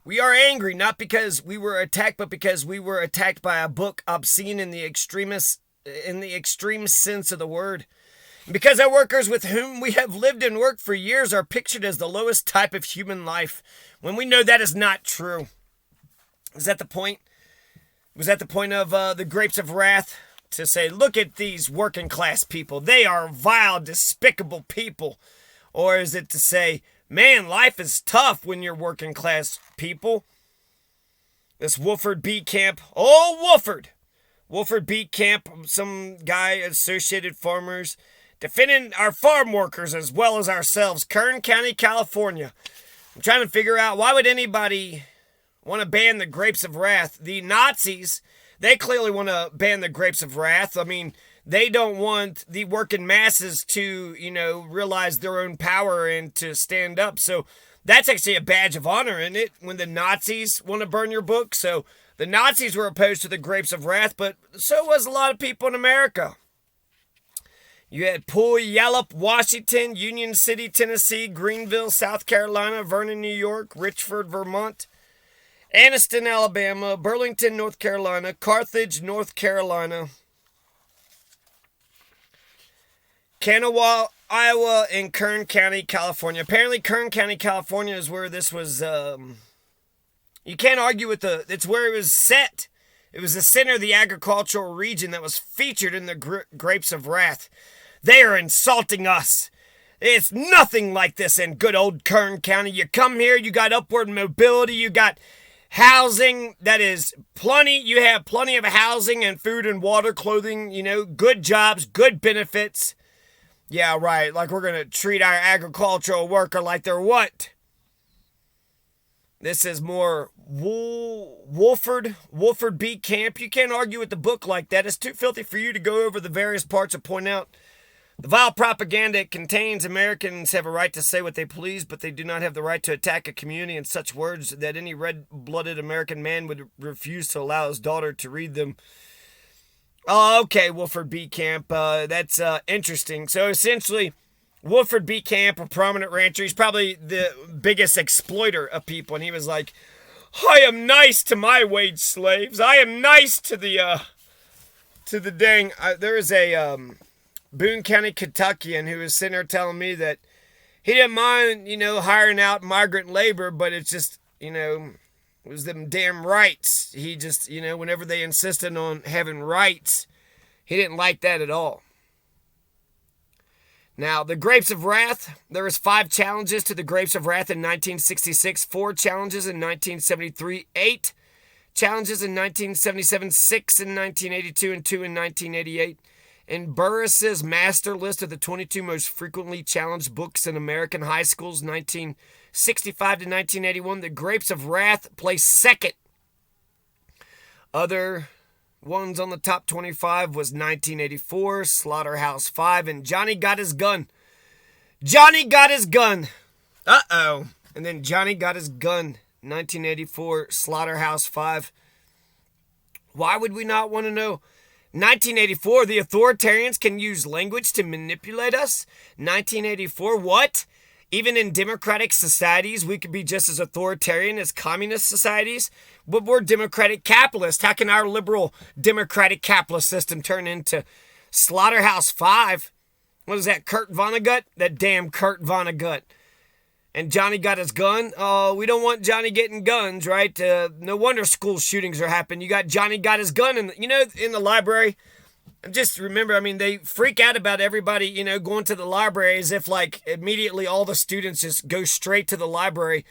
We are angry not because we were attacked, but because we were attacked by a book obscene in the extreme sense of the word. Because our workers with whom we have lived and worked for years are pictured as the lowest type of human life, when we know that is not true. Is that the point? Was that the point of the Grapes of Wrath? To say, look at these working class people. They are vile, despicable people. Or is it to say, man, life is tough when you're working class people? This Wolford B. Camp. Oh, Wolford! Wolford B. Camp, some guy, Associated Farmers, defending our farm workers as well as ourselves. Kern County, California. I'm trying to figure out, why would anybody want to ban the Grapes of Wrath? The Nazis, they clearly want to ban the Grapes of Wrath. I mean, they don't want the working masses to, realize their own power and to stand up. So that's actually a badge of honor, isn't it? When the Nazis want to burn your book. So the Nazis were opposed to the Grapes of Wrath, but so was a lot of people in America. You had Puyallup, Washington, Union City, Tennessee, Greenville, South Carolina, Vernon, New York, Richford, Vermont, Anniston, Alabama, Burlington, North Carolina, Carthage, North Carolina, Kanawha, Iowa, and Kern County, California. Apparently, Kern County, California is where this was, you can't argue with it's where it was set. It was the center of the agricultural region that was featured in the Grapes of Wrath. They are insulting us. It's nothing like this in good old Kern County. You come here, you got upward mobility, you got housing that is plenty. You have plenty of housing and food and water, clothing, good jobs, good benefits. Yeah, right. Like we're going to treat our agricultural worker like they're what? This is more Wolford B. Camp. You can't argue with the book like that. It's too filthy for you to go over the various parts and point out the vile propaganda it contains. Americans have a right to say what they please, but they do not have the right to attack a community in such words that any red-blooded American man would refuse to allow his daughter to read them. Oh, okay, Wolford B. Camp. That's interesting. So essentially, Wolford B. Camp, a prominent rancher, he's probably the biggest exploiter of people, and he was like, I am nice to my wage slaves. I am nice to the dang. There is a Boone County Kentuckian who was sitting there telling me that he didn't mind, hiring out migrant labor, but it's just, it was them damn rights. He just, whenever they insisted on having rights, he didn't like that at all. Now, the Grapes of Wrath, there was 5 challenges to the Grapes of Wrath in 1966, 4 challenges in 1973, 8 challenges in 1977, 6 in 1982, and 2 in 1988. In Burris's master list of the 22 most frequently challenged books in American high schools, 1965 to 1981, The Grapes of Wrath placed second. Other ones on the top 25 was 1984, Slaughterhouse 5, and Johnny Got His Gun. Johnny Got His Gun. Uh-oh. And then Johnny Got His Gun, 1984, Slaughterhouse 5. Why would we not want to know? 1984, the authoritarians can use language to manipulate us. 1984, what? Even in democratic societies, we could be just as authoritarian as communist societies. But we're democratic capitalists. How can our liberal democratic capitalist system turn into Slaughterhouse 5? What is that, Kurt Vonnegut? That damn Kurt Vonnegut. And Johnny Got His Gun. Oh, we don't want Johnny getting guns, right? No wonder school shootings are happening. You got Johnny Got His Gun in the library. Just remember, they freak out about everybody, going to the library as if like immediately all the students just go straight to the library.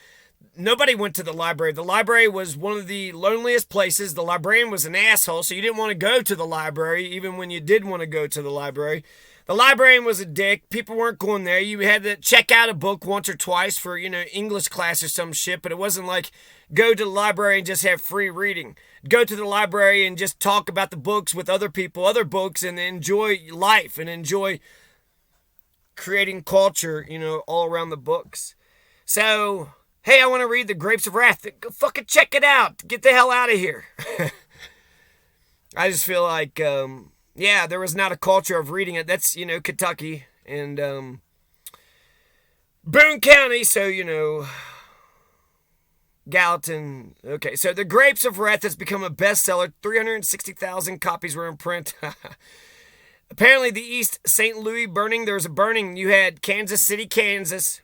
Nobody went to the library. The library was one of the loneliest places. The librarian was an asshole, so you didn't want to go to the library, even when you did want to go to the library. The librarian was a dick. People weren't going there. You had to check out a book once or twice for, English class or some shit, but it wasn't like go to the library and just have free reading. Go to the library and just talk about the books with other people, other books, and enjoy life and enjoy creating culture, all around the books. So, hey, I want to read The Grapes of Wrath. Go fucking check it out. Get the hell out of here. I just feel like, there was not a culture of reading it. That's, Kentucky and Boone County. So, Gallatin. Okay, so The Grapes of Wrath has become a bestseller. 360,000 copies were in print. Apparently, the East St. Louis burning, there was a burning. You had Kansas City, Kansas.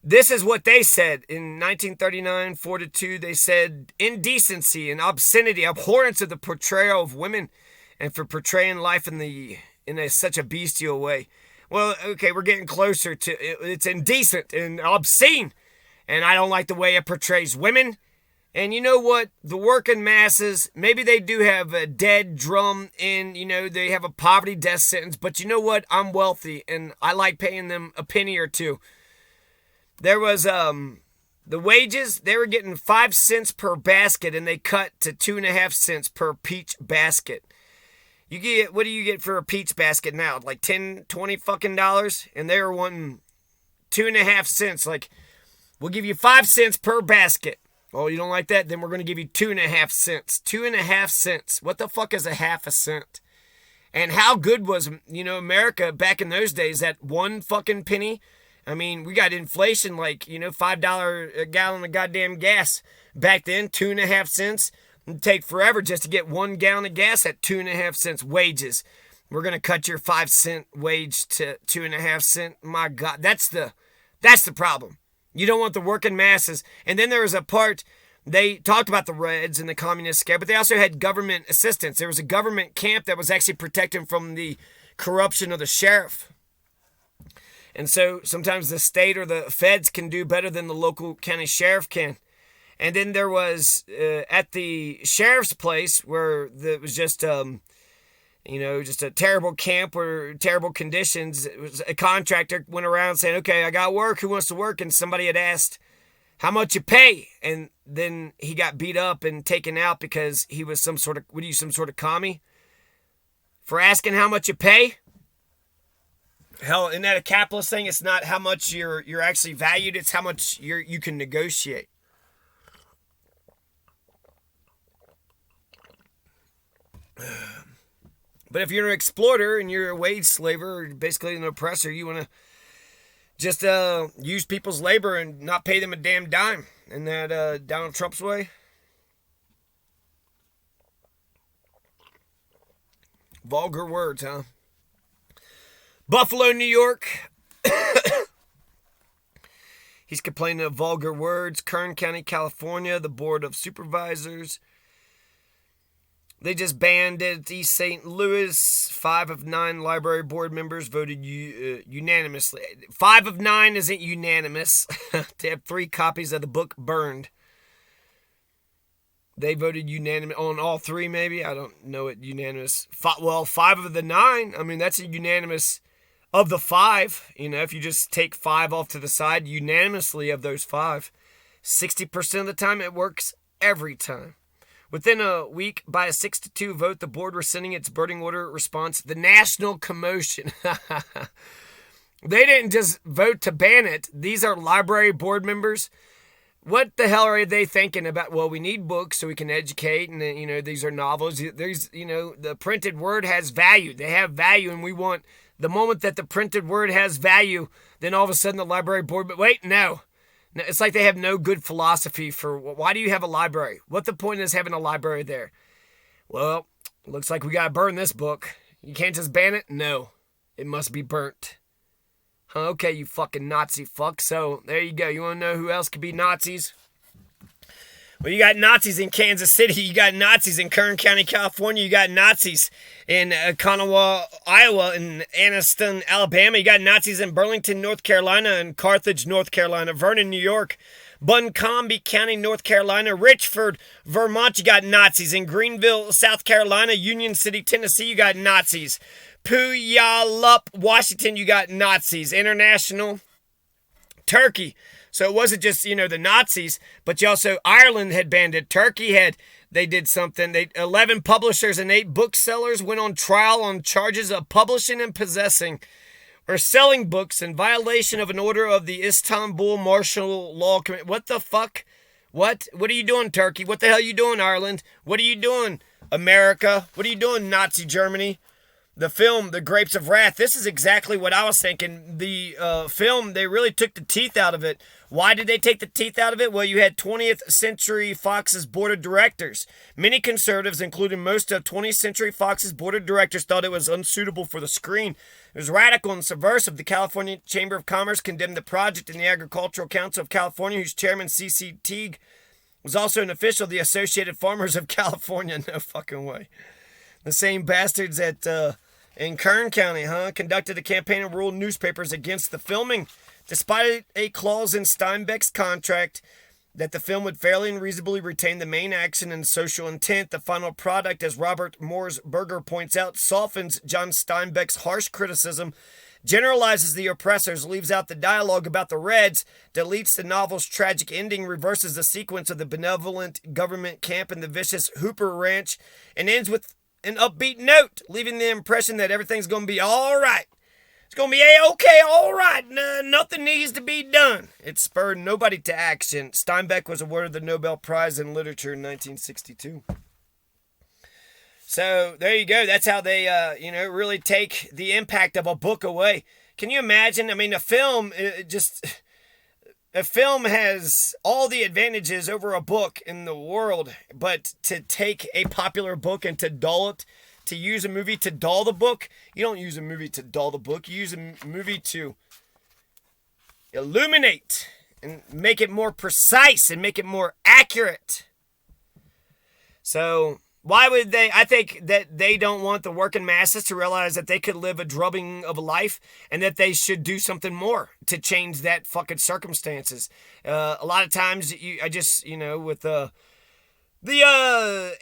This is what they said in 1939, 4-2. They said, indecency and obscenity, abhorrence of the portrayal of women, and for portraying life in such a bestial way. Well, okay, we're getting closer to it's indecent and obscene, and I don't like the way it portrays women. And you know what? The working masses, maybe they do have a dead drum in, they have a poverty death sentence, but you know what? I'm wealthy, and I like paying them a penny or two. There was, the wages, they were getting 5 cents per basket, and they cut to 2.5 cents per peach basket. What do you get for a peach basket now? Like $10, $20 fucking dollars? And they were wanting 2.5 cents. Like, we'll give you 5 cents per basket. Oh, you don't like that? Then we're going to give you 2.5 cents. 2.5 cents. What the fuck is a half a cent? And how good was, America back in those days, that one fucking penny? I mean, we got inflation like, $5 a gallon of goddamn gas. Back then, 2.5 cents. It'd take forever just to get 1 gallon of gas at 2.5 cents wages. We're going to cut your 5 cent wage to 2.5 cents. My God, that's the problem. You don't want the working masses. And then there was a part, they talked about the Reds and the communist scare, but they also had government assistance. There was a government camp that was actually protecting from the corruption of the sheriff. And so sometimes the state or the feds can do better than the local county sheriff can. And then there was, at the sheriff's place, where it was just, just a terrible camp or terrible conditions. It was a contractor went around saying, okay, I got work. Who wants to work? And somebody had asked, how much you pay? And then he got beat up and taken out because he was some sort of commie? For asking how much you pay? Hell, isn't that a capitalist thing? It's not how much you're actually valued. It's how much you can negotiate. But if you're an exploiter and you're a wage slaver, or basically an oppressor, you want to just use people's labor and not pay them a damn dime. In that Donald Trump's way. Vulgar words, huh? Buffalo, New York. He's complaining of vulgar words. Kern County, California, the Board of Supervisors. They just banned it at East St. Louis. 5 of 9 library board members voted unanimously. 5 of 9 isn't unanimous. To have 3 copies of the book burned. They voted unanimous on all 3, maybe. I don't know it unanimous. 5 of the 9. I mean, that's a unanimous of the 5. If you just take 5 off to the side, unanimously of those 5. 60% of the time, it works every time. Within a week, by a 6-2 vote, the board rescinding its burning order response. The national commotion. They didn't just vote to ban it. These are library board members. What the hell are they thinking about? Well, we need books so we can educate, and these are novels. The printed word has value. They have value, and we want the moment that the printed word has value, then all of a sudden the library board. But wait, no. It's like they have no good philosophy for why do you have a library? What the point is having a library there? Well, looks like we got to burn this book. You can't just ban it? No. It must be burnt. Okay, you fucking Nazi fuck. So, there you go. You want to know who else could be Nazis? Well, you got Nazis in Kansas City. You got Nazis in Kern County, California. You got Nazis in Kanawha, Iowa, and Anniston, Alabama. You got Nazis in Burlington, North Carolina, and Carthage, North Carolina. Vernon, New York. Buncombe County, North Carolina. Richford, Vermont. You got Nazis. In Greenville, South Carolina. Union City, Tennessee. You got Nazis. Puyallup, Washington. You got Nazis. International. Turkey. So it wasn't just, the Nazis, but you also, Ireland had banned it. Turkey they did something. 11 publishers and 8 booksellers went on trial on charges of publishing and possessing or selling books in violation of an order of the Istanbul Martial Law Committee. What the fuck? What are you doing, Turkey? What the hell are you doing, Ireland? What are you doing, America? What are you doing, Nazi Germany? the film, The Grapes of Wrath, this is exactly what I was thinking. The film, they really took the teeth out of it. Why did they take the teeth out of it? Well, you had 20th Century Fox's board of directors. Many conservatives, including most of 20th Century Fox's board of directors, thought it was unsuitable for the screen. It was radical and subversive. The California Chamber of Commerce condemned the project, and the Agricultural Council of California, whose chairman, C.C. Teague, was also an official of the Associated Farmers of California. No fucking way. The same bastards in Kern County, conducted a campaign and ruled newspapers against the filming, despite a clause in Steinbeck's contract that the film would fairly and reasonably retain the main action and social intent. The final product, as Robert Mooresberger points out, softens John Steinbeck's harsh criticism, generalizes the oppressors, leaves out the dialogue about the Reds, deletes the novel's tragic ending, reverses the sequence of the benevolent government camp and the vicious Hooper Ranch, and ends with an upbeat note, leaving the impression that everything's going to be all right. It's going to be A-okay, all right. Nothing needs to be done. It spurred nobody to action. Steinbeck was awarded the Nobel Prize in Literature in 1962. So there you go. That's how they, really take the impact of a book away. Can you imagine? I mean, a film has all the advantages over a book in the world, but to take a popular book and to dull it, to use a movie to dull the book, you don't use a movie to dull the book. You use a movie to illuminate and make it more precise and make it more accurate. So why would they? I think that they don't want the working masses to realize that they could live a drubbing of a life and that they should do something more to change that fucking circumstances. A lot of times, with the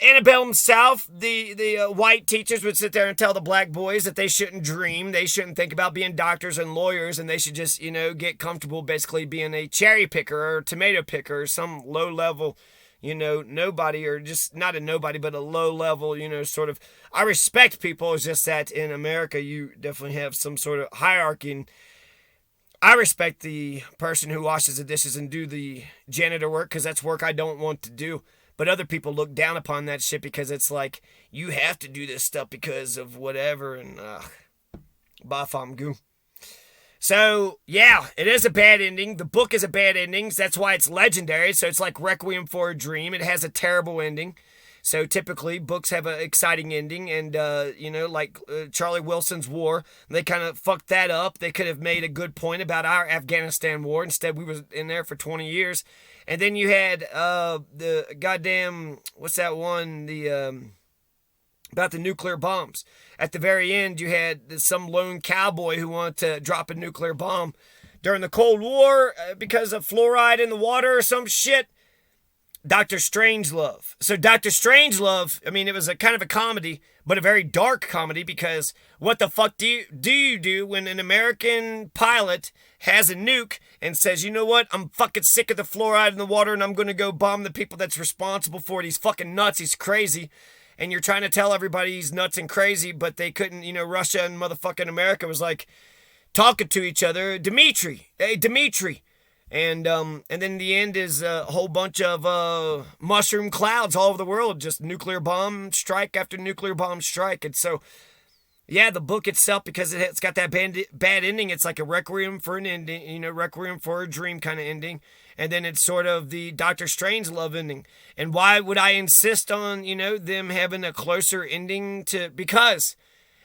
antebellum South, the white teachers would sit there and tell the black boys that they shouldn't dream, they shouldn't think about being doctors and lawyers, and they should just, get comfortable basically being a cherry picker or a tomato picker or some low-level, nobody, or just not a nobody, but a low-level, sort of. I respect people. It's just that in America, you definitely have some sort of hierarchy, and I respect the person who washes the dishes and do the janitor work because that's work I don't want to do. But other people look down upon that shit because it's like, you have to do this stuff because of whatever, and bafam. So, yeah, it is a bad ending. The book is a bad ending. That's why it's legendary. So it's like Requiem for a Dream. It has a terrible ending. So typically, books have an exciting ending. And, Charlie Wilson's War, they kind of fucked that up. They could have made a good point about our Afghanistan war. Instead, we were in there for 20 years. And then you had the goddamn, what's that one? About the nuclear bombs. At the very end, you had some lone cowboy who wanted to drop a nuclear bomb during the Cold War because of fluoride in the water or some shit. Dr. Strangelove. So Dr. Strangelove, it was a kind of a comedy, but a very dark comedy, because what the fuck do you do when an American pilot has a nuke and says, you know what, I'm fucking sick of the fluoride in the water and I'm going to go bomb the people that's responsible for it. He's fucking nuts. He's crazy. And you're trying to tell everybody he's nuts and crazy, but they couldn't, Russia and motherfucking America was like talking to each other. Dimitri. Hey, Dimitri. And then the end is a whole bunch of mushroom clouds all over the world, just nuclear bomb strike after nuclear bomb strike. And so, yeah, the book itself, because it's got that bad ending, it's like a requiem for an ending, requiem for a dream kind of ending. And then it's sort of the Doctor Strangelove ending. And why would I insist on, them having a closer ending because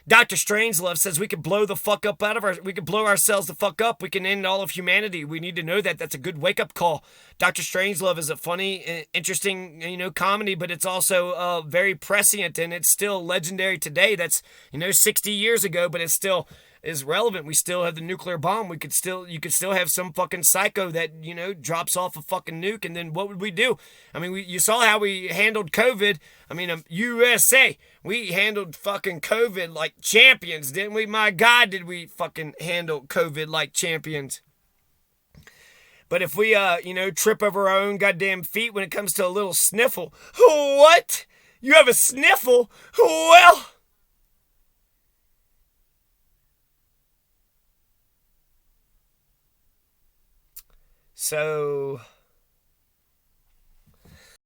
Dr. Strangelove says we could blow the fuck up we could blow ourselves the fuck up. We can end all of humanity. We need to know that. That's a good wake-up call. Dr. Strangelove is a funny, interesting, comedy, but it's also very prescient, and it's still legendary today. That's, 60 years ago, but it's still is relevant. We still have the nuclear bomb. You could still have some fucking psycho that, drops off a fucking nuke, and then what would we do? You saw how we handled COVID. USA, we handled fucking COVID like champions, didn't we? My God, did we fucking handle COVID like champions. But if we, trip over our own goddamn feet when it comes to a little sniffle. What? You have a sniffle? Well, so